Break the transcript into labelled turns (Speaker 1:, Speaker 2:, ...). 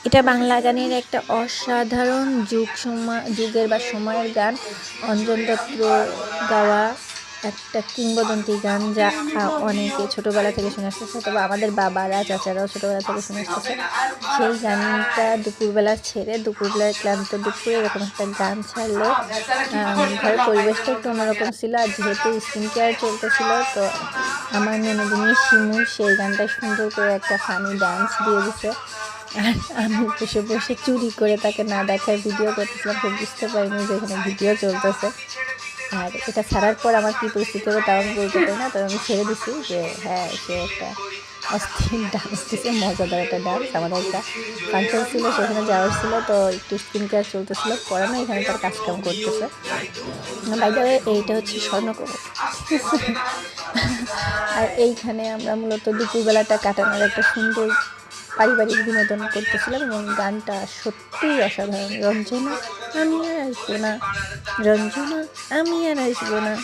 Speaker 1: এটা বাংলা গানের একটা অসাধারণ যুগের বা সময়ের গান। অঞ্জন দত্ত গাওয়া একটা কিংবদন্তি গান, যা অনেকে ছোটোবেলা থেকে শুনে আসতেছে, তবে আমাদের বাবারা চাচারাও ছোটোবেলা থেকে শুনে আসতেছে। সেই গানটা দুপুরবেলা ছেড়ে, দুপুরবেলার ক্লান্ত দুপুরে এরকম একটা গান ছাড়লে ঘরের পরিবেশটা একটু অন্যরকম ছিল। আর যেহেতু স্কিন কেয়ার চলতেছিল, তো আমার ননদিনী শিমু সেই গানটা সুন্দর করে একটা ফানি ডান্স দিয়ে দিছে। আর আমি বসে বসে চুরি করে তাকে না দেখায় ভিডিও করতেছিলাম, তো বুঝতে পারিনি যে এখানে ভিডিও চলতেছে। আর এটা ছাড়ার পর আমার কী পরিস্থিতি হবে তাও আমি বলতে পারি না, তবে আমি ছেড়ে দিছি যে হ্যাঁ, সে একটা অস্থির ডান্স দিছে, মজাদার একটা ডান্স। আমাদের একটা ফাংশন ছিল, সেখানে যাওয়ার ছিল, তো একটু স্কিন কেয়ার চলতেছিল, পড়ানো এখানে তার কাজকাম করতেছে। বাই দ্য ওয়ে, এইটা হচ্ছে স্বর্ণকমল। আর এইখানে আমরা মূলত দুপুরবেলাটা কাটানোর একটা সুন্দর পারিবারিক বিনোদন করতেছিলাম, এবং গানটা সত্যিই অসাধারণ। রঞ্জনা আমি আর আসবো না, রঞ্জনা আমি আর আসবো না।